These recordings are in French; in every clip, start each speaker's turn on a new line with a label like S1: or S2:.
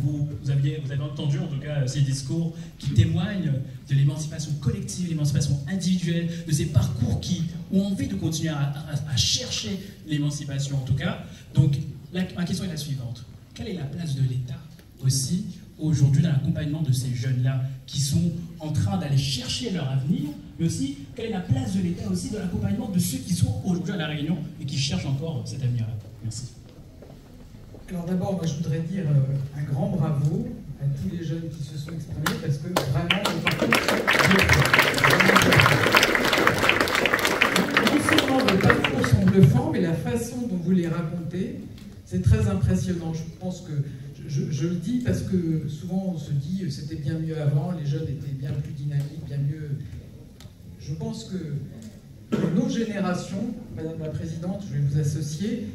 S1: Vous avez entendu en tout cas ces discours qui témoignent de l'émancipation collective, l'émancipation individuelle, de ces parcours qui ont envie de continuer à chercher l'émancipation en tout cas. Donc ma question est la suivante. Quelle est la place de l'État aussi aujourd'hui dans l'accompagnement de ces jeunes-là qui sont en train d'aller chercher leur avenir, mais aussi quelle est la place de l'État aussi dans l'accompagnement de ceux qui sont aujourd'hui à La Réunion et qui cherchent encore cet avenir-là? Merci.
S2: Alors d'abord, moi je voudrais dire un grand bravo à tous les jeunes qui se sont exprimés parce que vraiment, non seulement le parcours sont bluffants, mais la façon dont vous les racontez, c'est très impressionnant. Je pense que je le dis parce que souvent on se dit c'était bien mieux avant, les jeunes étaient bien plus dynamiques, bien mieux. Je pense que nos générations, Madame la Présidente, je vais vous associer,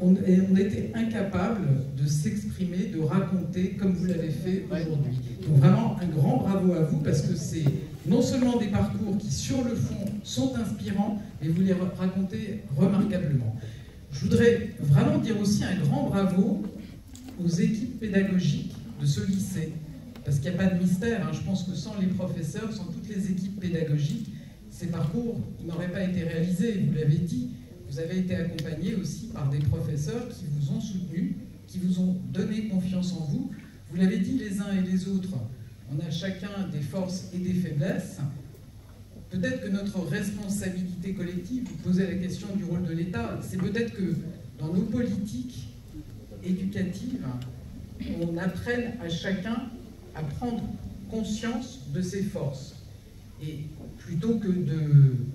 S2: on était incapables de s'exprimer, de raconter comme vous l'avez fait aujourd'hui. Donc vraiment un grand bravo à vous parce que c'est non seulement des parcours qui sur le fond sont inspirants, mais vous les racontez remarquablement. Je voudrais vraiment dire aussi un grand bravo aux équipes pédagogiques de ce lycée, parce qu'il n'y a pas de mystère, hein. Je pense que sans les professeurs, sans toutes les équipes pédagogiques, ces parcours n'auraient pas été réalisés, vous l'avez dit. Vous avez été accompagné aussi par des professeurs qui vous ont soutenu, qui vous ont donné confiance en vous. Vous l'avez dit les uns et les autres, on a chacun des forces et des faiblesses. Peut-être que notre responsabilité collective, vous posez la question du rôle de l'État, c'est peut-être que dans nos politiques éducatives, on apprenne à chacun à prendre conscience de ses forces. Et plutôt que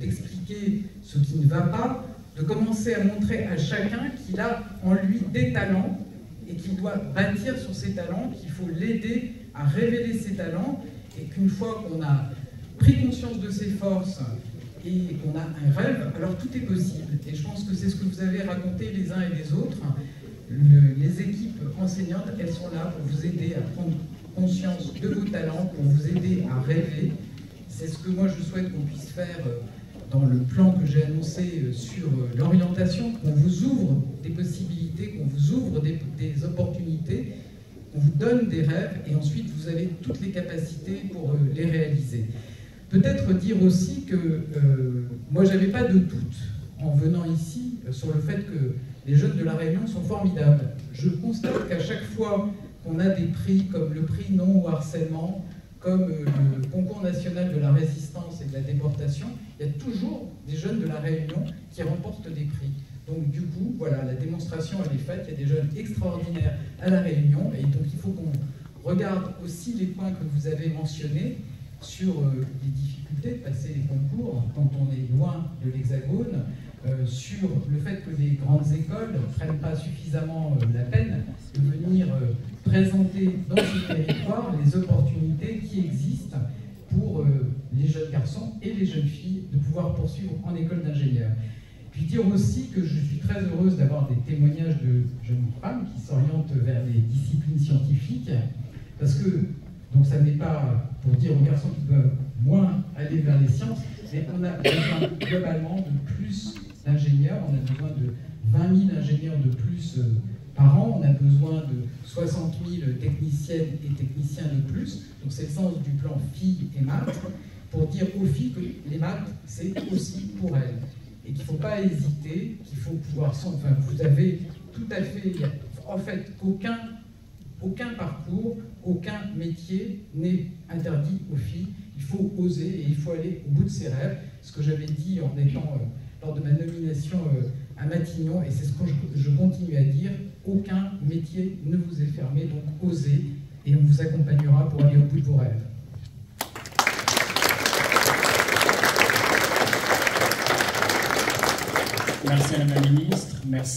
S2: d'expliquer ce qui ne va pas, de commencer à montrer à chacun qu'il a en lui des talents et qu'il doit bâtir sur ses talents, qu'il faut l'aider à révéler ses talents et qu'une fois qu'on a pris conscience de ses forces et qu'on a un rêve, alors tout est possible. Et je pense que c'est ce que vous avez raconté les uns et les autres. Les équipes enseignantes, elles sont là pour vous aider à prendre conscience de vos talents, pour vous aider à rêver. C'est ce que moi je souhaite qu'on puisse faire dans le plan que j'ai annoncé sur l'orientation, qu'on vous ouvre des possibilités, qu'on vous ouvre des opportunités, qu'on vous donne des rêves et ensuite vous avez toutes les capacités pour les réaliser. Peut-être dire aussi que moi j'avais pas de doute en venant ici sur le fait que les jeunes de La Réunion sont formidables. Je constate qu'à chaque fois qu'on a des prix comme le prix non au harcèlement, comme le concours national de la résistance et de la déportation, il y a toujours des jeunes de La Réunion qui remportent des prix. Donc du coup, voilà, la démonstration elle est faite, il y a des jeunes extraordinaires à La Réunion, et donc il faut qu'on regarde aussi les points que vous avez mentionnés sur les difficultés de passer les concours quand on est loin de l'Hexagone, sur le fait que les grandes écoles ne prennent pas suffisamment la peine de venir présenter dans ce territoire les opportunités qui existent pour les jeunes garçons et les jeunes filles de pouvoir poursuivre en école d'ingénieur. Puis dire aussi que je suis très heureuse d'avoir des témoignages de jeunes femmes qui s'orientent vers les disciplines scientifiques, parce que, donc ça n'est pas pour dire aux garçons qui doivent moins aller vers les sciences, mais on a besoin globalement de plus d'ingénieurs, on a besoin de 20 000 ingénieurs de plus par an, on a besoin de 60 000 techniciennes et techniciens de plus, donc c'est le sens du plan filles et maths, pour dire aux filles que les maths, c'est aussi pour elles. Et qu'il ne faut pas hésiter, qu'il faut pouvoir... Enfin, vous avez tout à fait... En fait, aucun parcours, aucun métier n'est interdit aux filles. Il faut oser et il faut aller au bout de ses rêves. Ce que j'avais dit en étant lors de ma nomination à Matignon, et c'est ce que je continue à dire, aucun métier ne vous est fermé, donc osez, et on vous accompagnera pour aller au bout de vos rêves.
S1: Merci Madame la Ministre, merci.